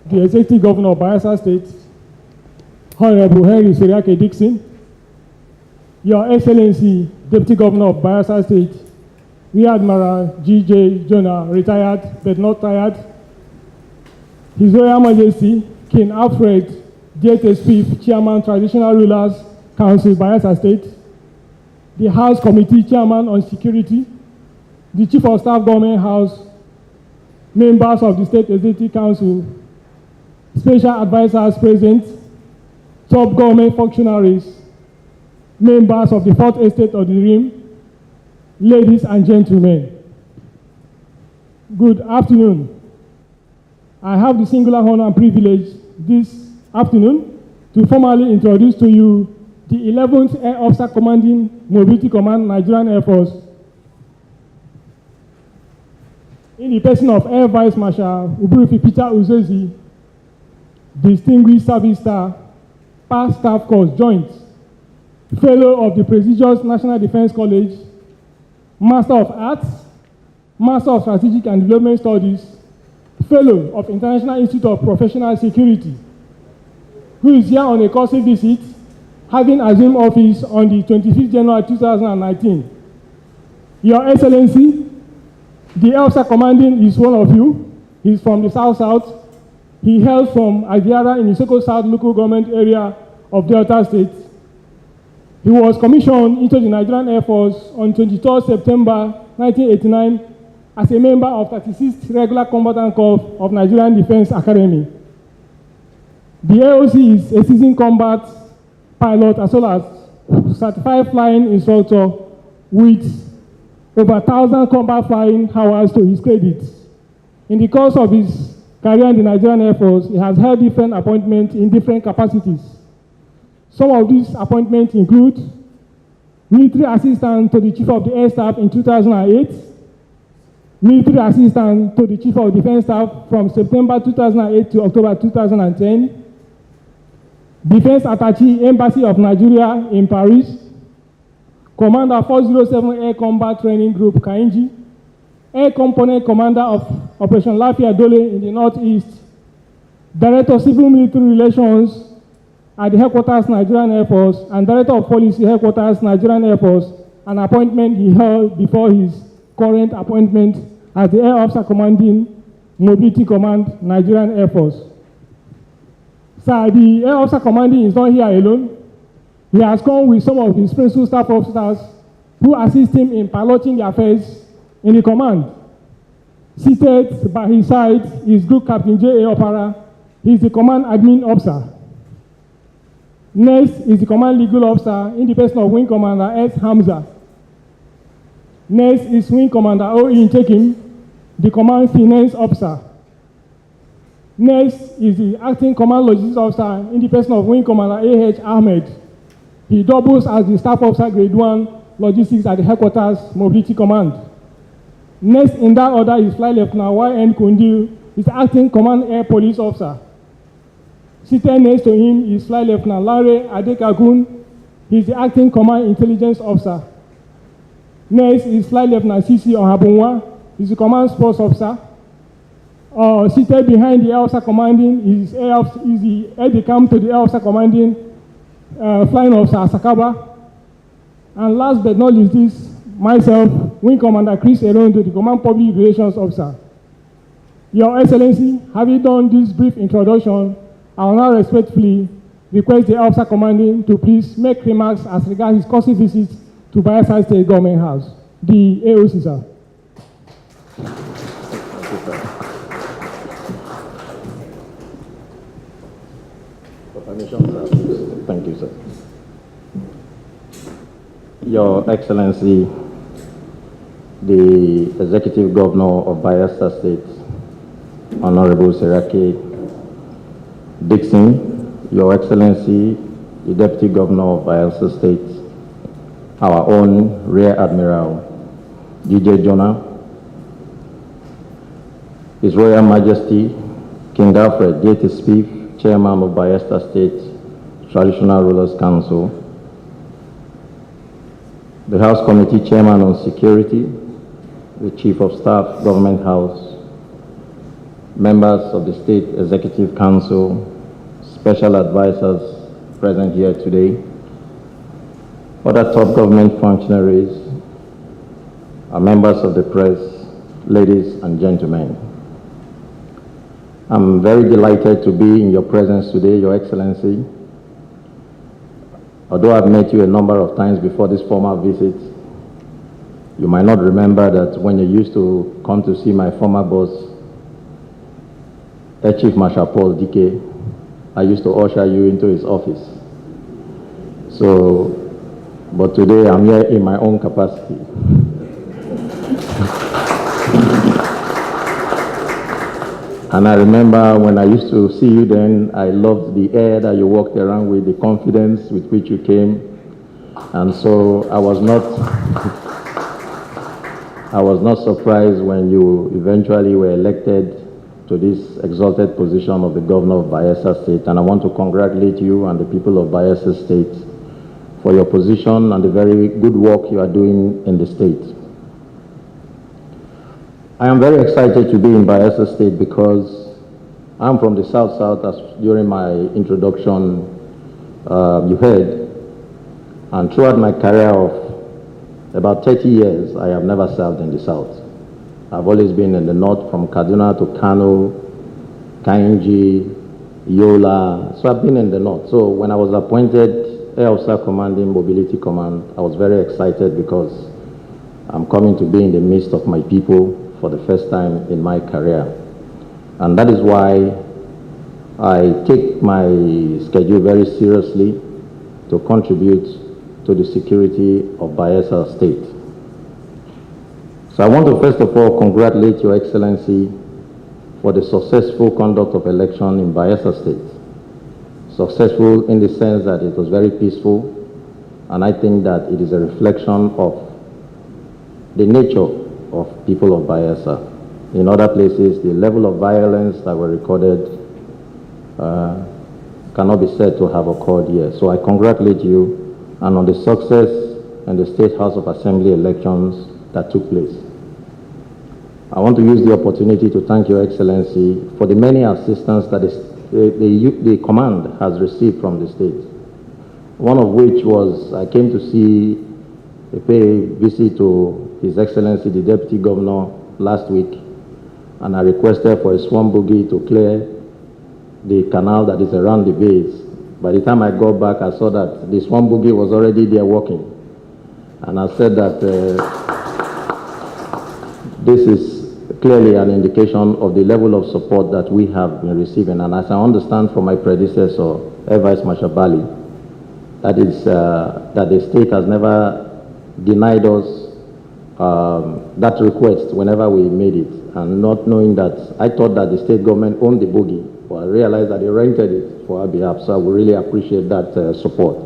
the Executive Governor of Bayelsa State, Honorable Henry Seriake Dixon, Your Excellency, Deputy Governor of Bayelsa State, Rear Admiral G.J. Jonah, retired but not tired, His Royal Majesty, King Alfred DHSP, Chairman, Traditional Rulers Council, Bayelsa State, the House Committee Chairman on Security, the Chief of Staff Government House, members of the State Executive Council, special advisors present, top government functionaries, members of the Fourth Estate of the Rim, ladies and gentlemen, good afternoon. I have the singular honor and privilege this afternoon to formally introduce to you the 11th Air Officer Commanding Mobility Command, Nigerian Air Force, in the person of Air Vice Marshal Uburufi Peter Uzezi, Distinguished Service Star, Past Staff Corps Joint, Fellow of the prestigious National Defense College, Master of Arts, Master of Strategic and Development Studies, Fellow of International Institute of Professional Security, who is here on a courtesy visit, having assumed office on the 25th January 2019. Your Excellency, the Air Officer Commanding is one of you. He's from the South-South. He hails from Agiara in the Isoko South local government area of Delta State. He was commissioned into the Nigerian Air Force on 23 September 1989 as a member of 36th Regular Combatant Corps of Nigerian Defense Academy. The AOC is a seasoned combat pilot as well as certified flying instructor with over 1,000 combat flying hours to his credit. In the course of his career in the Nigerian Air Force, he has held different appointments in different capacities. Some of these appointments include military assistant to the Chief of the Air Staff in 2008, military assistant to the Chief of Defense Staff from September 2008 to October 2010, Defense Attaché, Embassy of Nigeria in Paris, Commander 407 Air Combat Training Group, Kainji, Air Component Commander of Operation Lafia Dole in the Northeast, Director of Civil Military Relations at the Headquarters Nigerian Air Force, and Director of Policy Headquarters Nigerian Air Force, an appointment he held before his current appointment as the Air Officer Commanding Mobility Command, Nigerian Air Force. Sir, the Air Officer Commanding is not here alone. He has come with some of his principal staff officers who assist him in piloting the affairs in the command. Seated by his side is Group Captain J.A. Opara. He is the Command Admin Officer. Next is the Command Legal Officer in the person of Wing Commander S. Hamza. Next is Wing Commander O.E. Nchekim, the Command Finance Officer. Next is the Acting Command Logistics Officer in the person of Wing Commander A.H. Ahmed. He doubles as the Staff Officer Grade 1 Logistics at the Headquarters Mobility Command. Next in that order is Flight Lieutenant Y.N. Kundil, is the Acting Command Air Police Officer. Seated next to him is Flight Lieutenant Larry Adekagun. He is the Acting Command Intelligence Officer. Next is Flight Lieutenant C.C. Ohabunwa. He is the Command Sports Officer. Seated behind the Air Officer Commanding is the aide-de-camp to the Air Officer Commanding, Flying Officer Sakaba. And last but not least is myself, Wing Commander Chris Erondo, the Command Public Relations Officer. Your Excellency, having done this brief introduction, I will now respectfully request the Air Officer Commanding to please make remarks as regards his courtesy visit to Bayelsa State Government House. The AOC, sir. Thank you, sir. Your Excellency, the Executive Governor of Bayelsa State, Honorable Seriake Dixon, Your Excellency, the Deputy Governor of Bayelsa State, our own Rear Admiral G.J. Jonah, His Royal Majesty King Alfred DHSP, Chairman of Bayelsa State Traditional Rulers Council, the House Committee Chairman on Security, the Chief of Staff, Government House, members of the State Executive Council, special advisors present here today, other top government functionaries, members of the press, ladies and gentlemen. I'm very delighted to be in your presence today, Your Excellency. Although I've met you a number of times before this formal visit, you might not remember that when you used to come to see my former boss, Air Chief Marshal Paul Dike, I used to usher you into his office. So, but today I'm here in my own capacity. And I remember when I used to see you then, I loved the air that you walked around with, the confidence with which you came. And so I was not surprised when you eventually were elected to this exalted position of the governor of Bayelsa State. And I want to congratulate you and the people of Bayelsa State for your position and the very good work you are doing in the state. I am very excited to be in Bayelsa State because I'm from the South, as during my introduction you heard. And throughout my career of about 30 years, I have never served in the South. I've always been in the North, from Kaduna to Kano, Kainji, Yola. So I've been in the North. So when I was appointed Air Officer Commanding Mobility Command, I was very excited because I'm coming to be in the midst of my people for the first time in my career. And that is why I take my schedule very seriously to contribute to the security of Bayelsa State. So I want to first of all congratulate Your Excellency for the successful conduct of election in Bayelsa State. Successful in the sense that it was very peaceful, and I think that it is a reflection of the nature of people of Bayelsa. In other places, the level of violence that were recorded cannot be said to have occurred here. So I congratulate you and on the success in the State House of Assembly elections that took place. I want to use the opportunity to thank Your Excellency for the many assistance that the command has received from the state. One of which was I came to pay a visit to His Excellency the Deputy Governor last week, and I requested for a swarm buggy to clear the canal that is around the base. By the time I got back, I saw that the swarm buggy was already there working. And I said that this is clearly an indication of the level of support that we have been receiving. And as I understand from my predecessor, Air Vice Marshal Bali, that is that the state has never denied us that request whenever we made it, and not knowing that, I thought that the state government owned the buggy, but I realized that they rented it for our behalf, so I would really appreciate that support.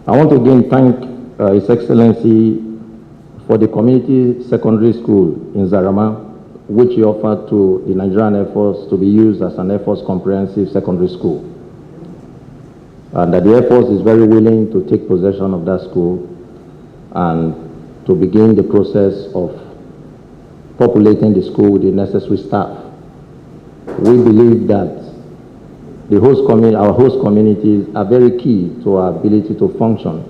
I want to again thank His Excellency for the community secondary school in Zarama, which he offered to the Nigerian Air Force to be used as an Air Force comprehensive secondary school. And that the Air Force is very willing to take possession of that school and to begin the process of populating the school with the necessary staff. We believe that our host communities are very key to our ability to function.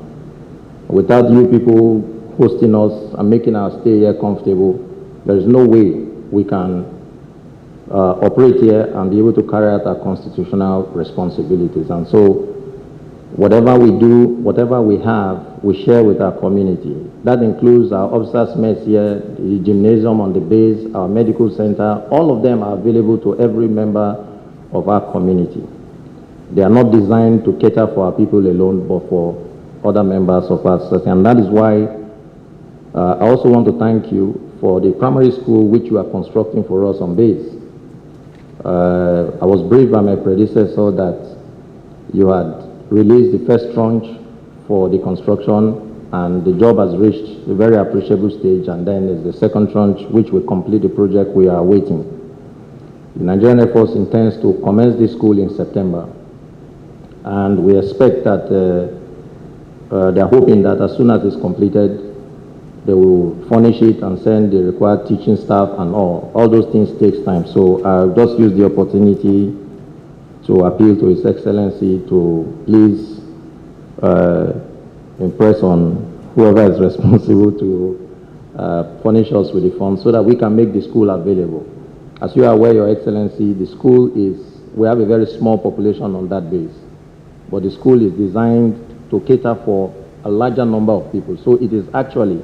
Without you people hosting us and making our stay here comfortable, there is no way we can operate here and be able to carry out our constitutional responsibilities. And so whatever we do, whatever we have, we share with our community. That includes our officers' mess here, the gymnasium on the base, our medical center. All of them are available to every member of our community. They are not designed to cater for our people alone, but for other members of our society. And that is why I also want to thank you for the primary school which you are constructing for us on base. I was briefed by my predecessor that you had released the first tranche for the construction, and the job has reached a very appreciable stage, and then there's the second tranche which will complete the project we are awaiting. The Nigerian Air Force intends to commence this school in September, and we expect that they are hoping that as soon as it's completed, They will furnish it and send the required teaching staff and all. All those things takes time. So I'll just use the opportunity to appeal to His Excellency to please impress on whoever is responsible to furnish us with the funds so that we can make the school available. As you are aware, Your Excellency, the school we have a very small population on that base, but the school is designed to cater for a larger number of people. So it is actually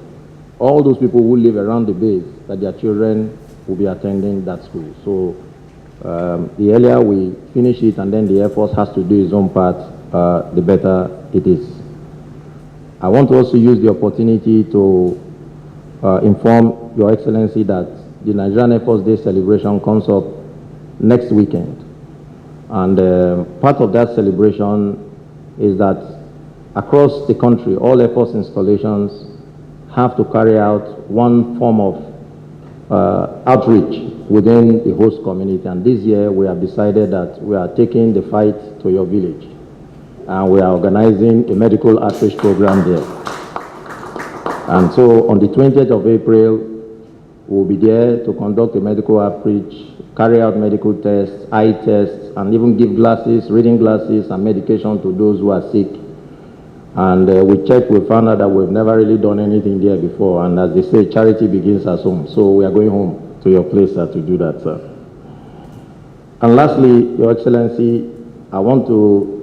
all those people who live around the base that their children will be attending that school. So the earlier we finish it and then the Air Force has to do its own part, the better it is. I want to also use the opportunity to inform Your Excellency that the Nigerian Air Force Day celebration comes up next weekend. And part of that celebration is that across the country, all Air Force installations have to carry out one form of outreach within the host community. And this year we have decided that we are taking the fight to your village. And we are organizing a medical outreach program there. And so on the 20th of April, we'll be there to conduct a medical outreach, carry out medical tests, eye tests, and even give glasses, reading glasses, and medication to those who are sick. And we checked, we found out that we've never really done anything there before. And as they say, charity begins at home. So we are going home to your place, sir, to do that, sir. And lastly, Your Excellency, I want to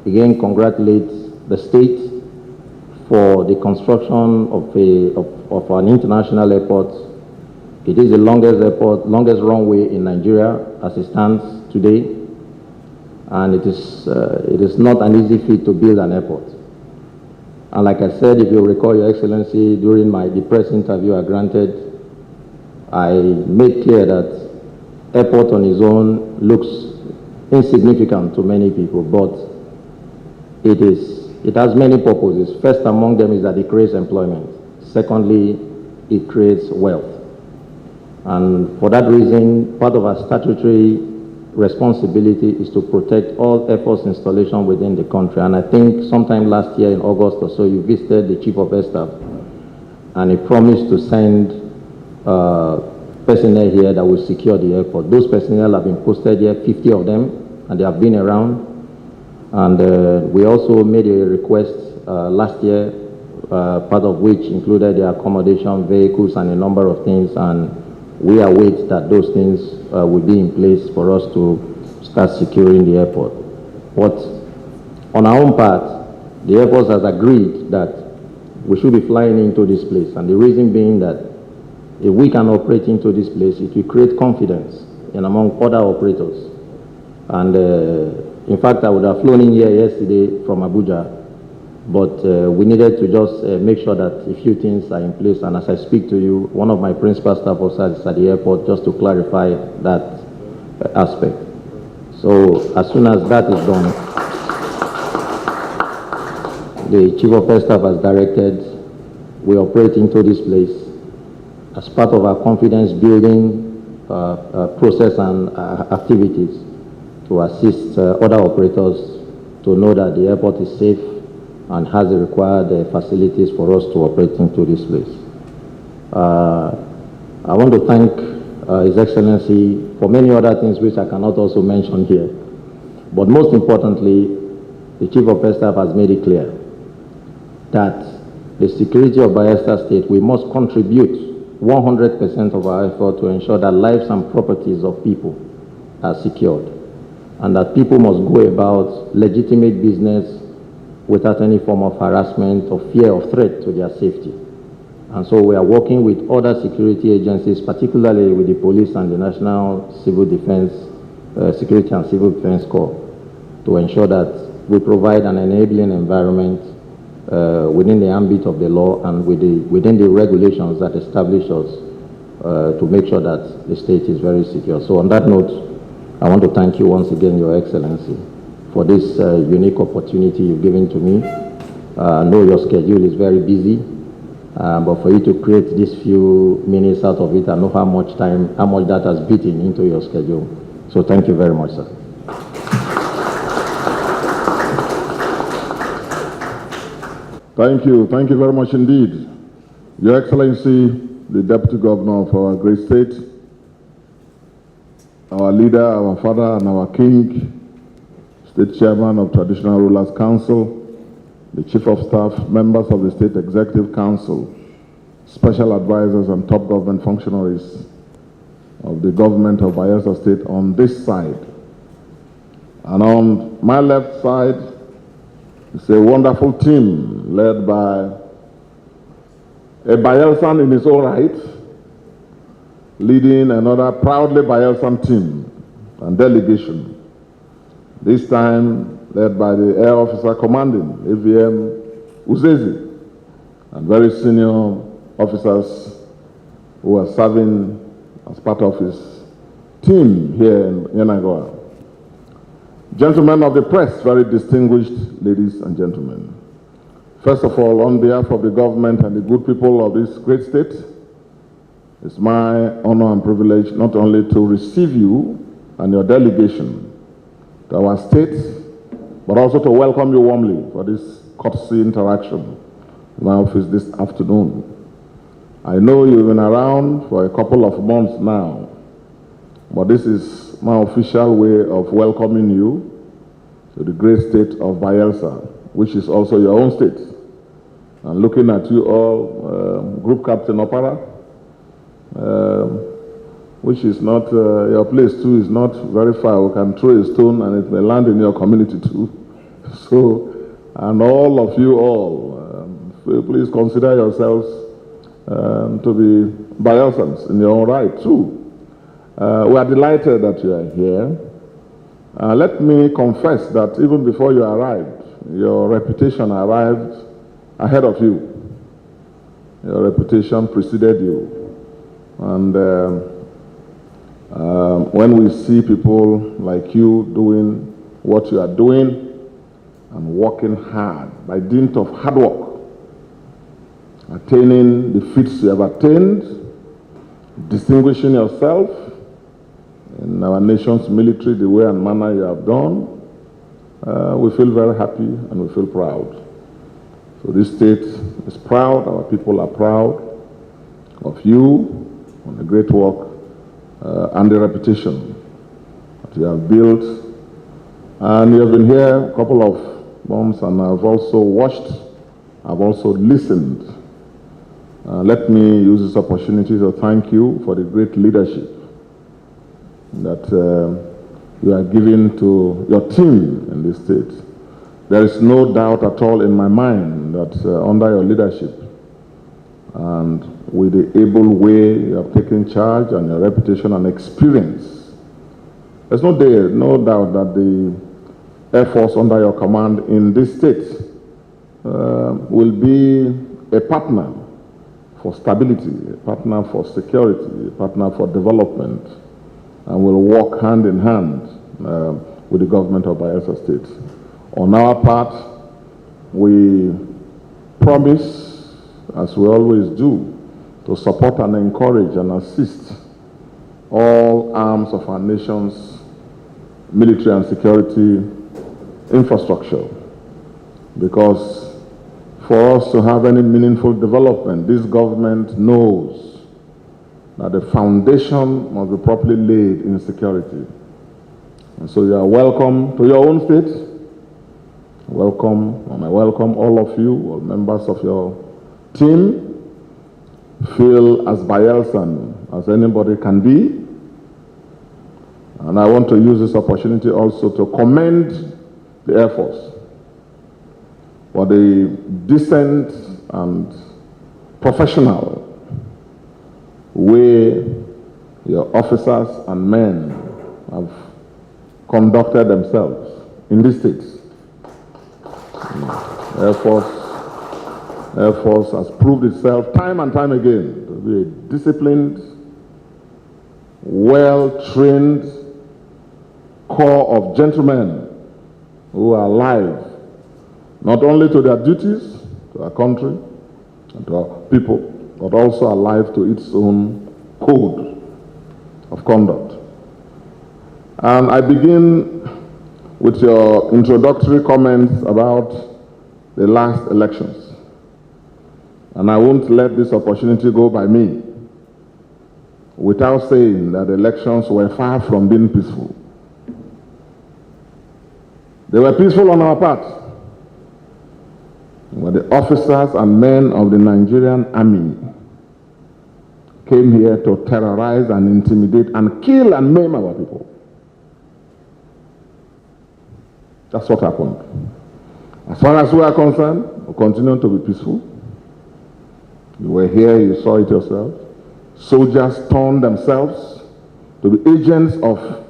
again congratulate the state for the construction of an international airport. It is the longest airport, longest runway in Nigeria as it stands today. And it is not an easy feat to build an airport. And like I said, if you recall, Your Excellency, during the press interview I granted, I made clear that airport on its own looks insignificant to many people, but it has many purposes. First among them is that it creates employment. Secondly, it creates wealth. And for that reason, part of our statutory responsibility is to protect all Air Force installation within the country. And I think sometime last year in August or so, you visited the Chief of Air Staff, and he promised to send personnel here that will secure the airport. Those personnel have been posted here, 50 of them, and they have been around. And we also made a request last year, part of which included the accommodation, vehicles, and a number of things. And we await that those things will be in place for us to start securing the airport. But on our own part, the Air Force has agreed that we should be flying into this place. And the reason being that if we can operate into this place, it will create confidence among other operators. And in fact, I would have flown in here yesterday from Abuja, but we needed to just make sure that a few things are in place. And as I speak to you, one of my principal staff officers is at the airport just to clarify that aspect. So as soon as that is done, the Chief of Air Staff has directed we operate into this place as part of our confidence building process and activities to assist other operators to know that the airport is safe and has the required facilities for us to operate into this place. I want to thank His Excellency for many other things which I cannot also mention here. But most importantly, the Chief of Air Staff has made it clear that the security of Bayelsa State, we must contribute 100% of our effort to ensure that lives and properties of people are secured, and that people must go about legitimate business without any form of harassment or fear or threat to their safety. And so we are working with other security agencies, particularly with the police and the National Civil Defense, Security and Civil Defense Corps, to ensure that we provide an enabling environment within the ambit of the law and within the regulations that establish us to make sure that the state is very secure. So on that note, I want to thank you once again, Your Excellency, for this unique opportunity you've given to me. I know your schedule is very busy, but for you to create these few minutes out of it, I know how much that has beaten into your schedule. So thank you very much, sir. Thank you very much indeed. Your Excellency, the Deputy Governor of our great state, our leader, our father, and our king, State Chairman of Traditional Rulers Council, the Chief of Staff, members of the State Executive Council, special advisors, and top government functionaries of the government of Bayelsa State on this side. And on my left side, it's a wonderful team led by a Bayelsan in his own right, leading another proudly Bayelsan team and delegation, this time led by the Air Officer Commanding, AVM Uzezi, and very senior officers who are serving as part of his team here in Yenagoa. Gentlemen of the press, very distinguished ladies and gentlemen. First of all, on behalf of the government and the good people of this great state, it's my honor and privilege not only to receive you and your delegation to our state, but also to welcome you warmly for this courtesy interaction in my office this afternoon. I know you've been around for a couple of months now, but this is my official way of welcoming you to the great state of Bayelsa, which is also your own state. And looking at you all, Group Captain Opara, which is not, your place too is not very far. We can throw a stone and it may land in your community too. So, and all of you all, please consider yourselves to be Bayelsans in your own right too. We are delighted that you are here. Let me confess that even before you arrived, your reputation arrived ahead of you. Your reputation preceded you. And when we see people like you doing what you are doing and working hard by dint of hard work, attaining the feats you have attained, distinguishing yourself in our nation's military the way and manner you have done, we feel very happy and we feel proud. So this state is proud, our people are proud of you on the great work and the reputation that you have built. And you have been here a couple of months and I've also watched, I've also listened. Let me use this opportunity to thank you for the great leadership that you are giving to your team in this state. There is no doubt at all in my mind that under your leadership and with the able way you have taken charge and your reputation and experience, there's no doubt that the Air Force under your command in this state will be a partner for stability, a partner for security, a partner for development, and will work hand in hand with the government of Bayelsa State. On our part, we promise, as we always do, to support and encourage and assist all arms of our nation's military and security infrastructure. Because for us to have any meaningful development, this government knows that the foundation must be properly laid in security. And so you are welcome to your own state. Welcome, and I welcome all of you, all members of your team. Feel as Bayelsan as anybody can be. And I want to use this opportunity also to commend the Air Force for the decent and professional way your officers and men have conducted themselves in this state. Air Force has proved itself time and time again to be a disciplined, well-trained corps of gentlemen who are alive not only to their duties, to our country and to our people, but also alive to its own code of conduct. And I begin with your introductory comments about the last elections. And I won't let this opportunity go by me without saying that the elections were far from being peaceful. They were peaceful on our part. But the officers and men of the Nigerian army came here to terrorize and intimidate and kill and maim our people. That's what happened. As far as we are concerned, we continue to be peaceful. You were here, you saw it yourself. Soldiers turned themselves to be agents of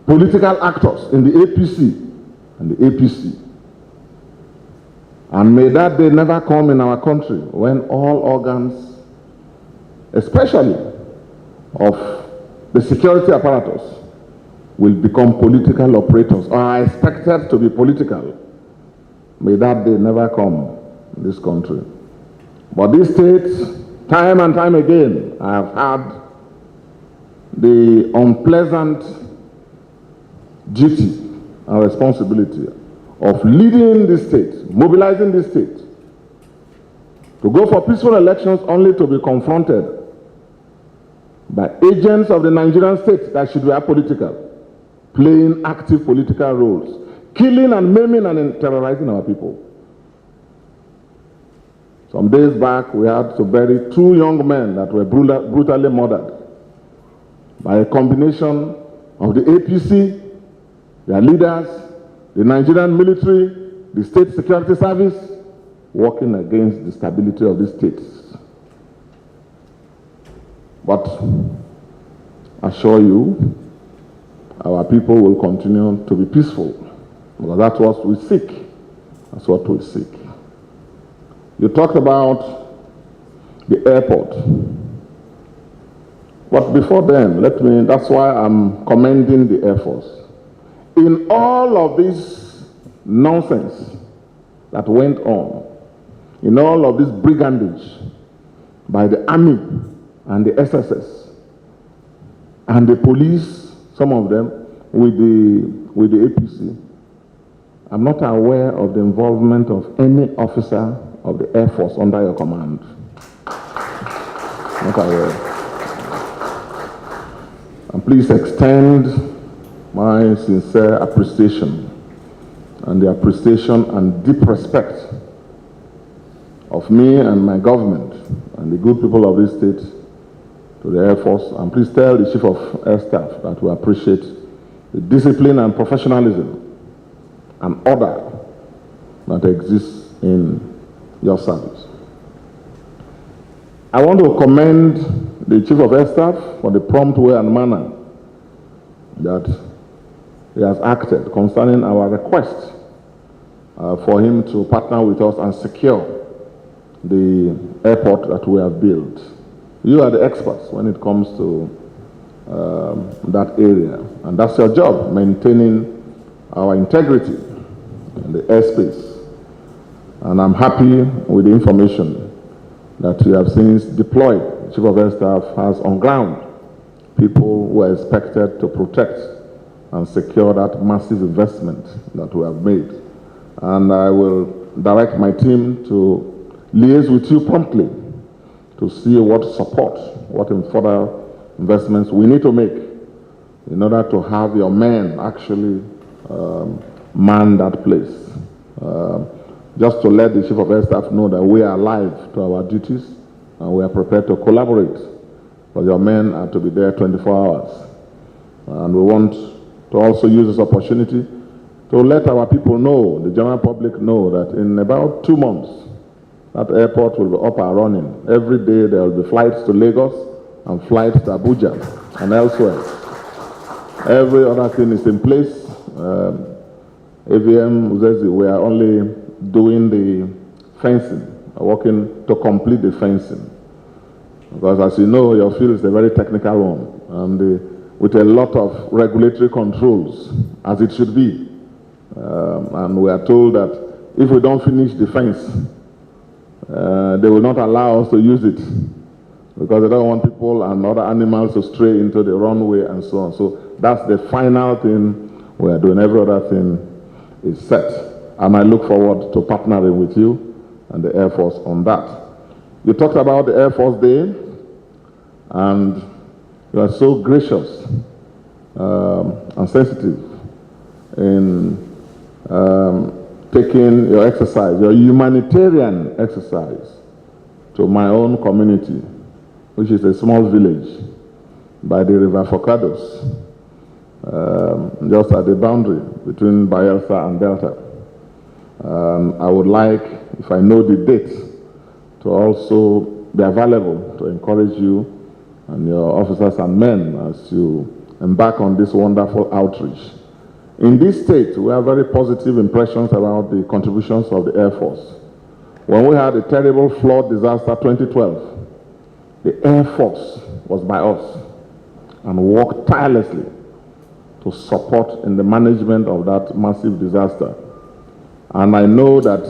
political actors in the APC and the APC. And may that day never come in our country when all organs, especially of the security apparatus, will become political operators or are expected to be political. May that day never come in this country. But these states, time and time again, I have had the unpleasant duty and responsibility of leading the state, mobilizing the state, to go for peaceful elections only to be confronted by agents of the Nigerian state that should be apolitical, playing active political roles, killing and maiming and terrorizing our people. Some days back, we had to bury 2 young men that were brutally murdered by a combination of the APC, their leaders, the Nigerian military, the state security service, working against the stability of these states. But I assure you, our people will continue to be peaceful, because that's what we seek. That's what we seek. You talked about the airport. But before then, that's why I'm commending the Air Force. In all of this nonsense that went on, in all of this brigandage by the army and the SSS and the police, some of them with the APC, I'm not aware of the involvement of any officer of the Air Force under your command. Not aware. And please extend my sincere appreciation and the appreciation and deep respect of me and my government and the good people of this state to the Air Force. And please tell the Chief of Air Staff that we appreciate the discipline and professionalism and order that exists in your service. I want to commend the Chief of Air Staff for the prompt way and manner that he has acted concerning our request for him to partner with us and secure the airport that we have built. You are the experts when it comes to that area, and that's your job, maintaining our integrity in the airspace. And I'm happy with the information that you have since deployed. The Chief of Air Staff has on ground people who are expected to protect and secure that massive investment that we have made. And I will direct my team to liaise with you promptly to see what support, what further investments we need to make in order to have your men actually man that place. Just to let the Chief of Air Staff know that we are alive to our duties and we are prepared to collaborate. But your men are to be there 24 hours. And we want to also use this opportunity to let our people know, the general public know, that in about 2 months, that airport will be up and running. Every day there will be flights to Lagos and flights to Abuja and elsewhere. Every other thing is in place. AVM Uzezi, we are only doing the fencing, working to complete the fencing. Because as you know, your field is a very technical one, and with a lot of regulatory controls, as it should be. And we are told that if we don't finish the fence, they will not allow us to use it, because they don't want people and other animals to stray into the runway and so on. So that's the final thing we are doing. Every other thing is set. And I look forward to partnering with you and the Air Force on that. You talked about the Air Force Day, and you are so gracious and sensitive in taking your exercise, your humanitarian exercise, to my own community, which is a small village by the River Forcados, just at the boundary between Bayelsa and Delta. I would like, if I know the date, to also be available to encourage you and your officers and men as you embark on this wonderful outreach. In this state, we have very positive impressions about the contributions of the Air Force. When we had a terrible flood disaster 2012, the Air Force was by us and worked tirelessly to support in the management of that massive disaster. And I know that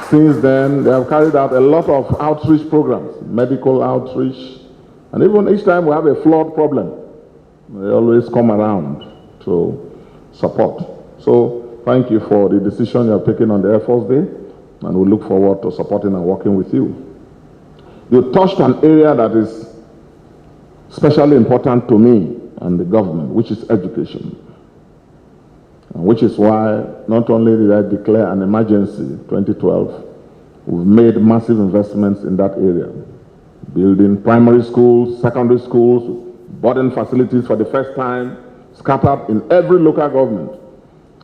since then, they have carried out a lot of outreach programs, medical outreach, and even each time we have a flood problem, they always come around to support. So thank you for the decision you have taken on the Air Force Day, and we look forward to supporting and working with you. You touched an area that is especially important to me and the government, which is education. And which is why not only did I declare an emergency 2012, we've made massive investments in that area. Building primary schools, secondary schools, boarding facilities for the first time, scattered in every local government.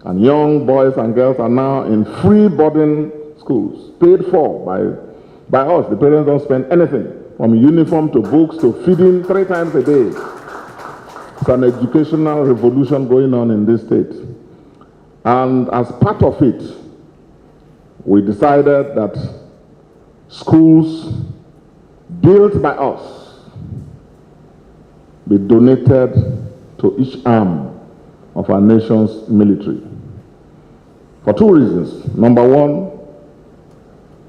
And young boys and girls are now in free boarding schools, paid for by us. The parents don't spend anything, from uniform to books to feeding 3 times a day. It's an educational revolution going on in this state. And as part of it, we decided that schools built by us be donated to each arm of our nation's military. For 2 reasons. Number one,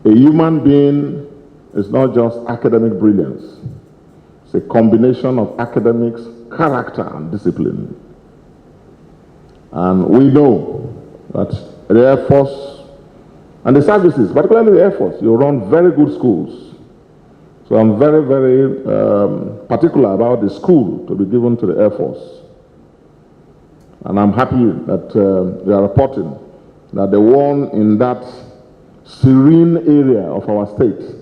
a human being is not just academic brilliance. It's a combination of academics, character, and discipline. And we know that the Air Force and the services, particularly the Air Force, you run very good schools. So I'm very, very particular about the school to be given to the Air Force. And I'm happy that they are reporting that the one in that serene area of our state,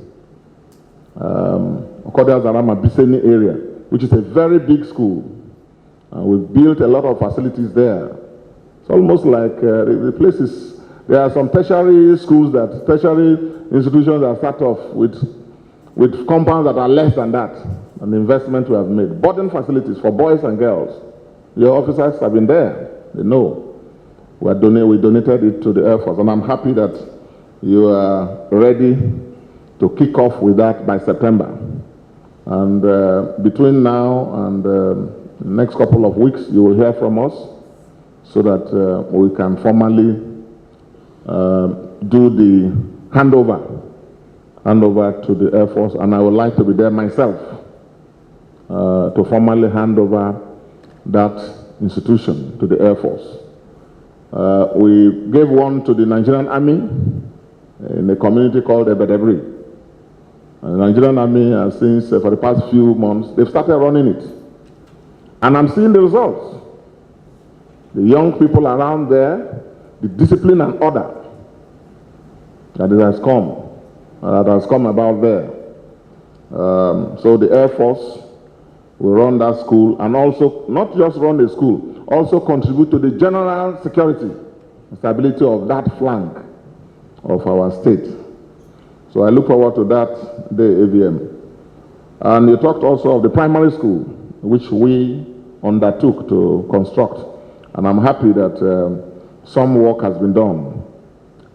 Okodia Zarama Biseni area, which is a very big school. We've built a lot of facilities there. It's almost like the places, there are some tertiary schools tertiary institutions that start off with compounds that are less than that, and the investment we have made. Boarding facilities for boys and girls. Your officers have been there, they know. We donated it to the Air Force, and I'm happy that you are ready to kick off with that by September. And between now and the next couple of weeks, you will hear from us so that we can formally do the handover to the Air Force. And I would like to be there myself to formally hand over that institution to the Air Force. We gave one to the Nigerian Army in a community called Ebedebri. And the Nigerian Army has since, for the past few months, they've started running it. And I'm seeing the results. The young people around there, the discipline and order that has come about there. So the Air Force will run that school, and also not just run the school, also contribute to the general security and stability of that flank of our state. So I look forward to that day, AVM. And you talked also of the primary school, which we undertook to construct. And I'm happy that some work has been done.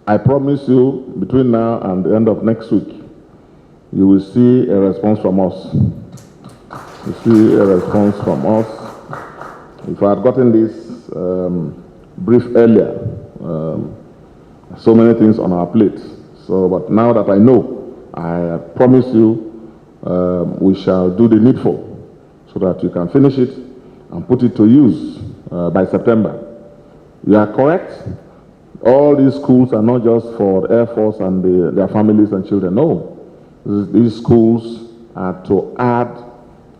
I promise you, between now and the end of next week, you will see a response from us. You see a response from us. If I had gotten this brief earlier, so many things on our plate. So, but now that I know, I promise you, we shall do the needful so that you can finish it and put it to use by September. You are correct. All these schools are not just for the Air Force and their families and children. No, these schools are to add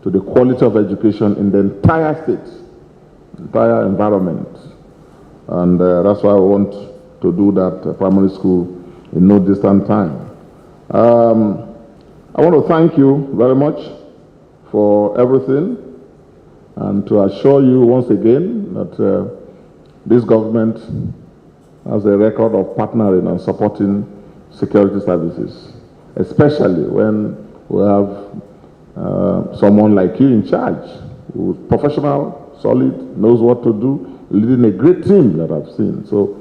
to the quality of education in the entire state, entire environment. And that's why I want to do that primary school in no distant time. I want to thank you very much for everything and to assure you once again that this government has a record of partnering and supporting security services, especially when we have someone like you in charge, who's professional, solid, knows what to do, leading a great team that I've seen. So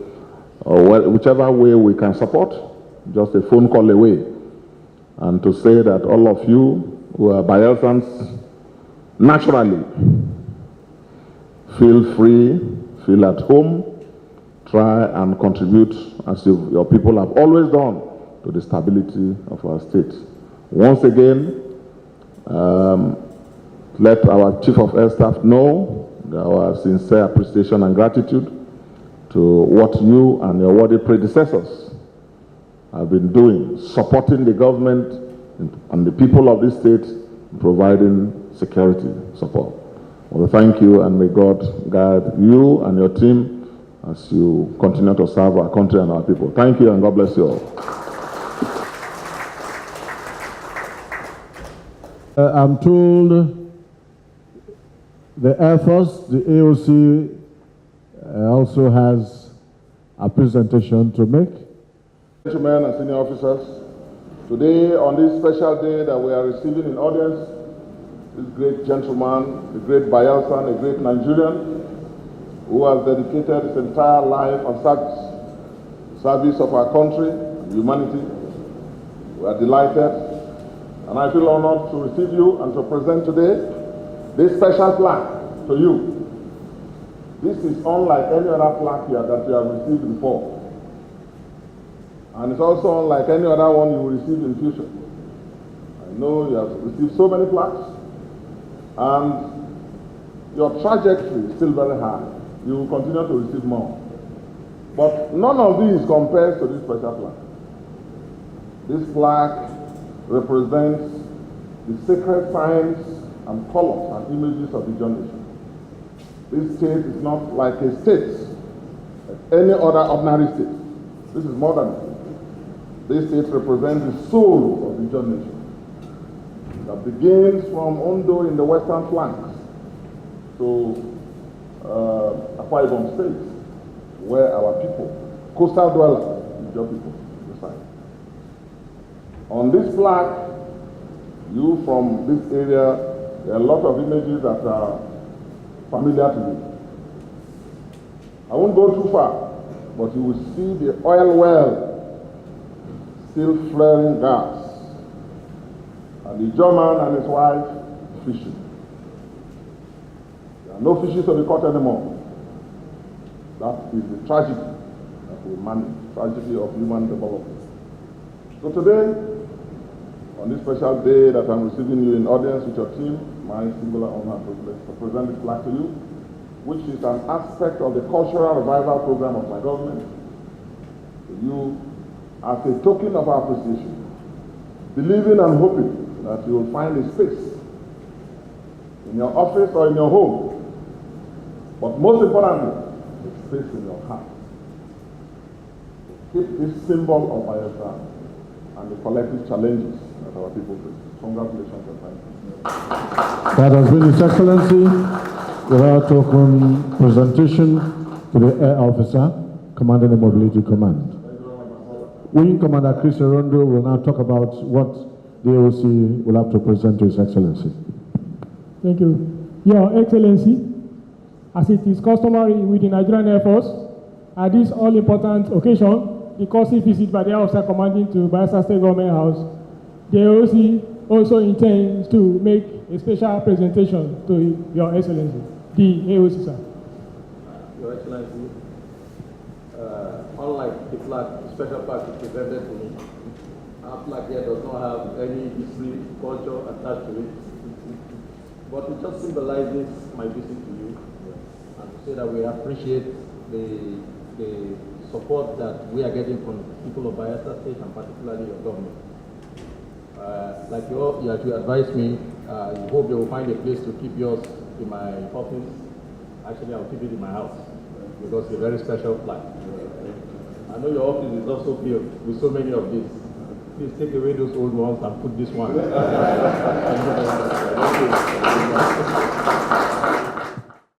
whichever way we can support, just a phone call away. And to say that all of you who are Bayelsans, naturally, feel free, feel at home, try and contribute as your people have always done to the stability of our state. Once again, let our Chief of Air Staff know our sincere appreciation and gratitude to what you and your worthy predecessors have been doing, supporting the government and the people of this state, providing security support. I want to thank you, and may God guide you and your team as you continue to serve our country and our people. Thank you, and God bless you all. I'm told the Air Force, the AOC, also has a presentation to make. Gentlemen and senior officers, today on this special day that we are receiving in audience, this great gentleman, a great Bayelsan, a great Nigerian, who has dedicated his entire life and service of our country and humanity. We are delighted, and I feel honored to receive you and to present today this special plaque to you. This is unlike any other plaque here that you have received before. And it's also unlike any other one you will receive in future. I know you have received so many plaques, and your trajectory is still very high. You will continue to receive more. But none of these compares to this special plaque. This plaque represents the sacred signs and colors and images of the Nation. This state is not like a state, like any other ordinary state. This is more than a state. This state represents the soul of the Nation. That begins from Ondo in the western flanks to Akwa Ibom State, where our people, coastal dwellers, your people, reside. On this plaque, you from this area, there are a lot of images that are familiar to you. I won't go too far, but you will see the oil well still flaring gas, and the German and his wife fishing. There are no fishes to be caught anymore. That is the tragedy that we manage, tragedy of human development. So today, on this special day that I'm receiving you in audience with your team, my singular honor and privilege to present this plaque to you, which is an aspect of the cultural revival program of my government, to you as a token of our appreciation, believing and hoping that you will find a space in your office or in your home, but most importantly, a space in your heart. Keep this symbol of Bayelsa and the collective challenges that our people face. Congratulations and thank you. That has been His Excellency, without token presentation to the Air Officer, Commanding the Mobility Command. Wing Commander Chris Erondo will now talk about what the AOC will have to present to His Excellency. Thank you. Your Excellency, as it is customary with the Nigerian Air Force, at this all-important occasion, the courtesy visit by the officer commanding to Bayelsa State Government House, the AOC also intends to make a special presentation to Your Excellency, the AOC, sir. Your Excellency, unlike the flag, special flag presented to me, our flag here does not have any history, culture attached to it. But it just symbolizes my visit to you and to say that we appreciate the support that we are getting from the people of Bayelsa State and particularly your government. Like you advised me, you hope they will find a place to keep yours in my office. Actually, I'll keep it in my house because it's a very special plaque. I know your office is also filled with so many of these. Please take away those old ones and put this one. Thank you very much.